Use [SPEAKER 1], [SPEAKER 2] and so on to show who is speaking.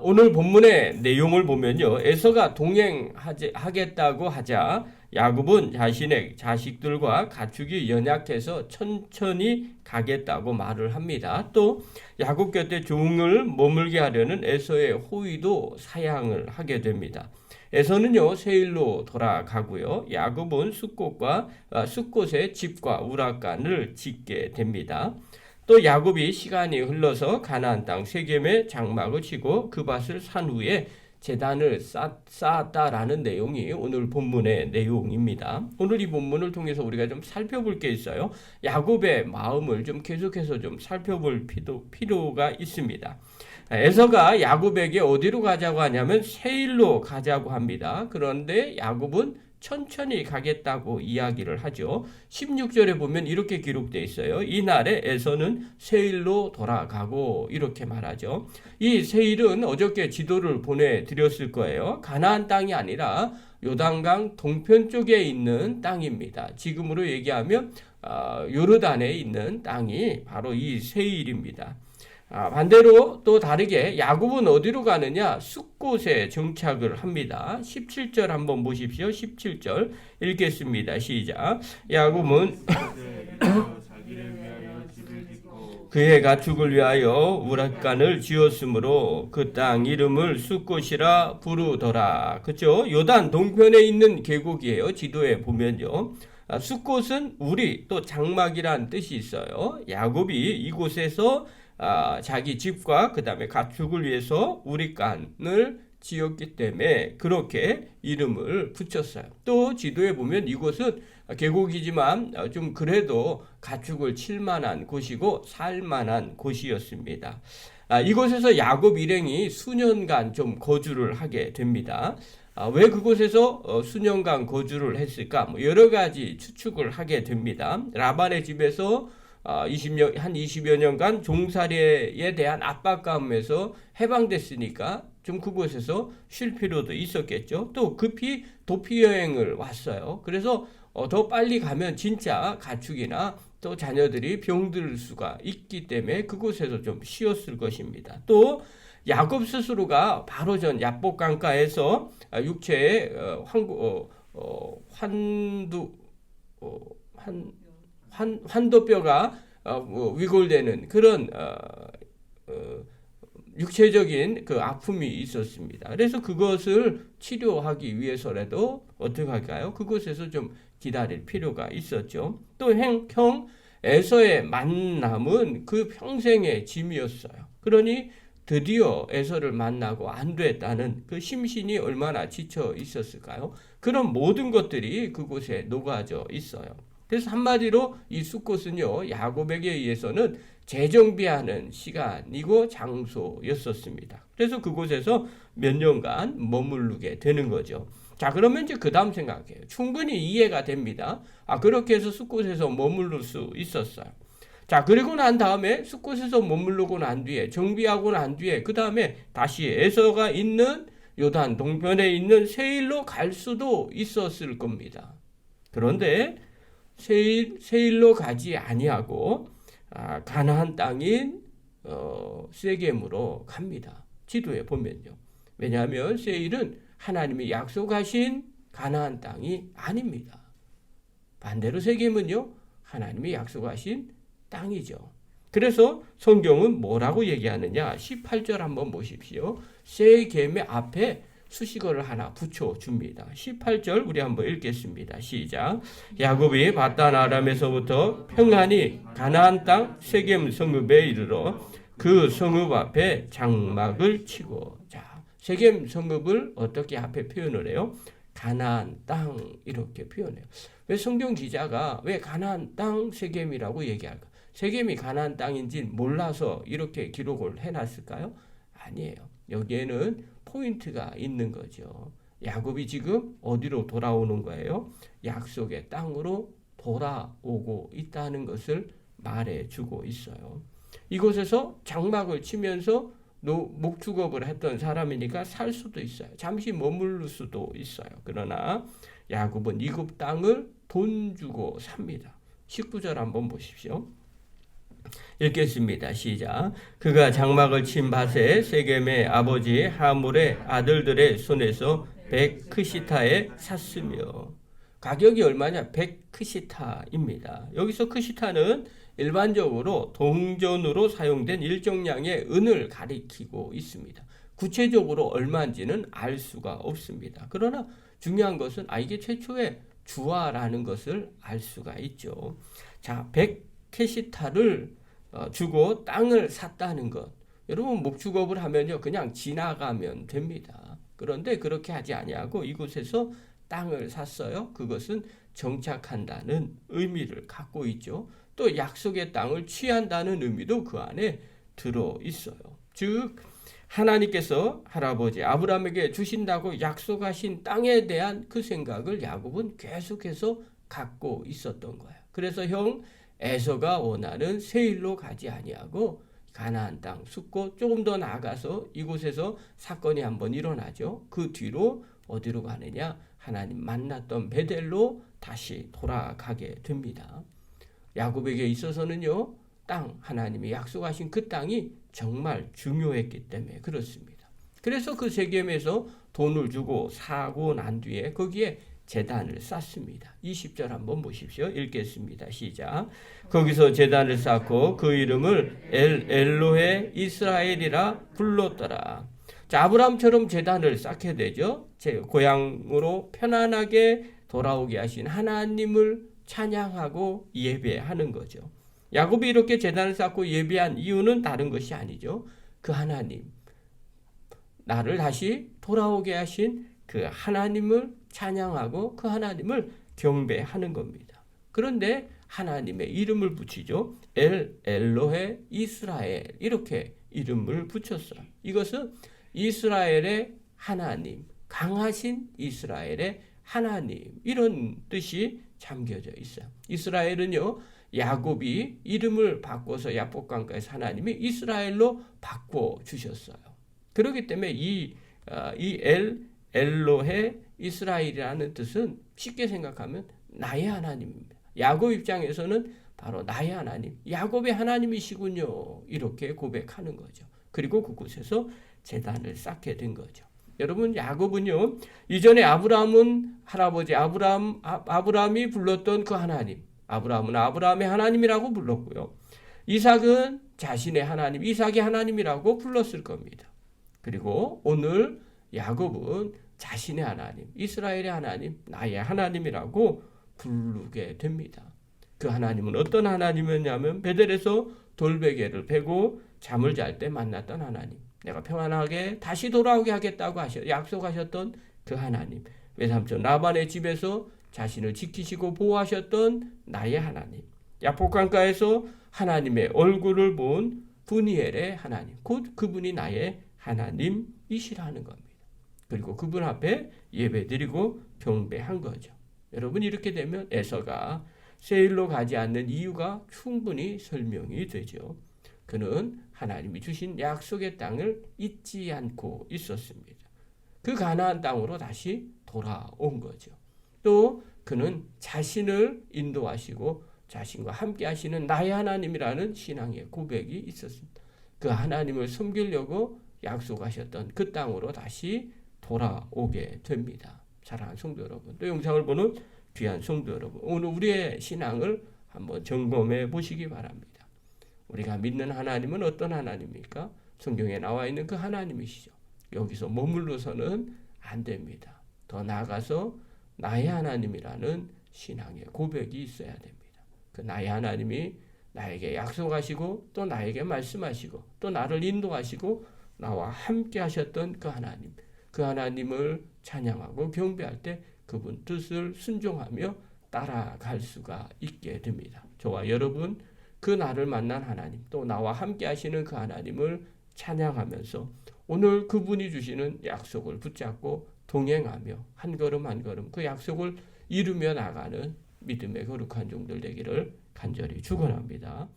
[SPEAKER 1] 오늘 본문의 내용을 보면요. 에서가 동행하겠다고 하자 야곱은 자신의 자식들과 가축이 연약해서 천천히 가겠다고 말을 합니다. 또 야곱 곁에 종을 머물게 하려는 에서의 호의도 사양을 하게 됩니다. 에서는요 세일로 돌아가고요. 야곱은 숫곳에 집과 우라칸을 짓게 됩니다. 또 야곱이 시간이 흘러서 가나안 땅 세겜에 장막을 치고 그 밭을 산 후에 제단을 쌓았다라는 내용이 오늘 본문의 내용입니다. 오늘 이 본문을 통해서 우리가 좀 살펴볼 게 있어요. 야곱의 마음을 좀 계속해서 좀 살펴볼 필요가 있습니다. 에서가 야곱에게 어디로 가자고 하냐면 세일로 가자고 합니다. 그런데 야곱은 천천히 가겠다고 이야기를 하죠. 16절에 보면 이렇게 기록되어 있어요. 이날에 에서는 세일로 돌아가고 이렇게 말하죠. 이 세일은 어저께 지도를 보내드렸을 거예요. 가나안 땅이 아니라 요단강 동편 쪽에 있는 땅입니다. 지금으로 얘기하면 요르단에 있는 땅이 바로 이 세일입니다. 반대로 또 다르게 야곱은 어디로 가느냐? 숫곳에 정착을 합니다. 17절 한번 보십시오. 17절 읽겠습니다. 시작. 야곱은 그의 가축을 위하여 우라칸을 지었으므로 그 땅 이름을 숫곳이라 부르더라. 그렇죠? 요단 동편에 있는 계곡이에요. 지도에 보면요. 숫곳은 우리 또 장막이란 뜻이 있어요. 야곱이 이곳에서 자기 집과 그 다음에 가축을 위해서 우리칸을 지었기 때문에 그렇게 이름을 붙였어요. 또 지도에 보면 이곳은 계곡이지만 좀 그래도 가축을 칠 만한 곳이고 살 만한 곳이었습니다. 이곳에서 야곱 일행이 수년간 좀 거주를 하게 됩니다. 왜 그곳에서 수년간 거주를 했을까? 여러 가지 추측을 하게 됩니다. 라반의 집에서 한 20여 년간 종살이에 대한 압박감에서 해방됐으니까 좀 그곳에서 쉴 필요도 있었겠죠. 또 급히 도피 여행을 왔어요. 그래서 더 빨리 가면 진짜 가축이나 또 자녀들이 병들 수가 있기 때문에 그곳에서 좀 쉬었을 것입니다. 또 야곱 스스로가 바로 전 야복 강가에서 육체의 환도뼈가 위골되는 그런 육체적인 그 아픔이 있었습니다. 그래서 그것을 치료하기 위해서라도 어떻게 할까요? 그곳에서 좀 기다릴 필요가 있었죠. 또 형 에서의 만남은 그 평생의 짐이었어요. 그러니 드디어 에서를 만나고 안 됐다는 그 심신이 얼마나 지쳐 있었을까요? 그런 모든 것들이 그곳에 녹아져 있어요. 그래서 한마디로 이 숫곳은요, 야곱에게 의해서는 재정비하는 시간이고 장소였었습니다. 그래서 그곳에서 몇 년간 머무르게 되는 거죠. 자, 그러면 이제 그 다음 생각해요. 충분히 이해가 됩니다. 그렇게 해서 숫곳에서 머무를 수 있었어요. 자, 그리고 난 다음에 숫곳에서 머무르고 난 뒤에, 정비하고 난 뒤에, 그 다음에 다시 에서가 있는 요단 동편에 있는 세일로 갈 수도 있었을 겁니다. 그런데 세일로 가지 아니하고 가나안 땅인 세겜으로 갑니다. 지도에 보면요. 왜냐하면 세일은 하나님이 약속하신 가나안 땅이 아닙니다. 반대로 세겜은요, 하나님이 약속하신 땅이죠. 그래서 성경은 뭐라고 얘기하느냐? 18절 한번 보십시오. 세겜의 앞에 수식어를 하나 붙여줍니다. 18절 우리 한번 읽겠습니다. 시작. 야곱이 바단 아람에서부터 평안히 가나안 땅 세겜 성읍에 이르러 그 성읍 앞에 장막을 치고. 자, 세겜 성읍을 어떻게 앞에 표현을 해요? 가나안 땅 이렇게 표현해요. 왜 성경 기자가 왜 가나안 땅 세겜이라고 얘기할까? 세겜이 가나안 땅인지 몰라서 이렇게 기록을 해놨을까요? 아니에요. 여기에는 포인트가 있는 거죠. 야곱이 지금 어디로 돌아오는 거예요? 약속의 땅으로 돌아오고 있다는 것을 말해주고 있어요. 이곳에서 장막을 치면서 목축업을 했던 사람이니까 살 수도 있어요. 잠시 머무를 수도 있어요. 그러나 야곱은 이굽 땅을 돈 주고 삽니다. 19절 한번 보십시오. 읽겠습니다. 시작. 그가 장막을 친 밭에 세겜의 아버지 하물의 아들들의 손에서 100크시타에 샀으며, 가격이 얼마냐? 100크시타입니다. 여기서 크시타는 일반적으로 동전으로 사용된 일정량의 은을 가리키고 있습니다. 구체적으로 얼마인지는 알 수가 없습니다. 그러나 중요한 것은 이게 최초의 주화라는 것을 알 수가 있죠. 자, 100캐시타를 주고 땅을 샀다는 것. 여러분 목축업을 하면요 그냥 지나가면 됩니다. 그런데 그렇게 하지 아니하고 이곳에서 땅을 샀어요. 그것은 정착한다는 의미를 갖고 있죠. 또 약속의 땅을 취한다는 의미도 그 안에 들어 있어요. 즉 하나님께서 할아버지 아브라함에게 주신다고 약속하신 땅에 대한 그 생각을 야곱은 계속해서 갖고 있었던 거예요. 그래서 형 에서가 원하는 세일로 가지 아니하고 가나안 땅 숫고 조금 더 나아가서 이곳에서 사건이 한번 일어나죠. 그 뒤로 어디로 가느냐? 하나님 만났던 베델로 다시 돌아가게 됩니다. 야곱에게 있어서는요, 땅, 하나님이 약속하신 그 땅이 정말 중요했기 때문에 그렇습니다. 그래서 그 세겜에서 돈을 주고 사고 난 뒤에 거기에 제단을 쌓습니다. 20절 한번 보십시오. 읽겠습니다. 시작. 거기서 제단을 쌓고 그 이름을 엘로헤 이스라엘이라 불렀더라. 자, 아브라함처럼 제단을 쌓게 되죠. 제 고향으로 편안하게 돌아오게 하신 하나님을 찬양하고 예배하는 거죠. 야곱이 이렇게 제단을 쌓고 예배한 이유는 다른 것이 아니죠. 그 하나님, 나를 다시 돌아오게 하신 그 하나님을 찬양하고 그 하나님을 경배하는 겁니다. 그런데 하나님의 이름을 붙이죠. 엘로헤 이스라엘 이렇게 이름을 붙였어요. 이것은 이스라엘의 하나님, 강하신 이스라엘의 하나님 이런 뜻이 잠겨져 있어요. 이스라엘은요, 야곱이 이름을 바꿔서 야복강가에서 하나님이 이스라엘로 바꿔 주셨어요. 그렇기 때문에 이 엘로헤 이스라엘이라는 뜻은 쉽게 생각하면 나의 하나님입니다. 야곱 입장에서는 바로 나의 하나님, 야곱의 하나님이시군요. 이렇게 고백하는 거죠. 그리고 그곳에서 제단을 쌓게 된 거죠. 여러분, 야곱은요, 이전에 아브라함은 할아버지 아브라함이 불렀던 그 하나님, 아브라함은 아브라함의 하나님이라고 불렀고요. 이삭은 자신의 하나님, 이삭의 하나님이라고 불렀을 겁니다. 그리고 오늘 야곱은 자신의 하나님, 이스라엘의 하나님, 나의 하나님이라고 부르게 됩니다. 그 하나님은 어떤 하나님이었냐면 베델에서 돌베개를 베고 잠을 잘 때 만났던 하나님, 내가 평안하게 다시 돌아오게 하겠다고 약속하셨던 그 하나님, 외삼촌 라반의 집에서 자신을 지키시고 보호하셨던 나의 하나님, 야복강가에서 하나님의 얼굴을 본 브니엘의 하나님, 곧 그분이 나의 하나님이시라는 겁니다. 그리고 그분 앞에 예배드리고 경배한 거죠. 여러분, 이렇게 되면 에서가 세일로 가지 않는 이유가 충분히 설명이 되죠. 그는 하나님이 주신 약속의 땅을 잊지 않고 있었습니다. 그 가나안 땅으로 다시 돌아온 거죠. 또 그는 자신을 인도하시고 자신과 함께 하시는 나의 하나님이라는 신앙의 고백이 있었습니다. 그 하나님을 섬기려고 약속하셨던 그 땅으로 다시 돌아오게 됩니다. 사랑하는 성도 여러분, 또 영상을 보는 귀한 성도 여러분, 오늘 우리의 신앙을 한번 점검해 보시기 바랍니다. 우리가 믿는 하나님은 어떤 하나님입니까? 성경에 나와 있는 그 하나님이시죠. 여기서 머물러서는 안 됩니다. 더 나아가서 나의 하나님이라는 신앙의 고백이 있어야 됩니다. 그 나의 하나님이 나에게 약속하시고 또 나에게 말씀하시고 또 나를 인도하시고 나와 함께 하셨던 그 하나님, 그 하나님을 찬양하고 경배할 때 그분 뜻을 순종하며 따라갈 수가 있게 됩니다. 저와 여러분, 그 나를 만난 하나님, 또 나와 함께 하시는 그 하나님을 찬양하면서 오늘 그분이 주시는 약속을 붙잡고 동행하며 한 걸음 한 걸음 그 약속을 이루며 나가는 믿음의 거룩한 종들 되기를 간절히 축원합니다.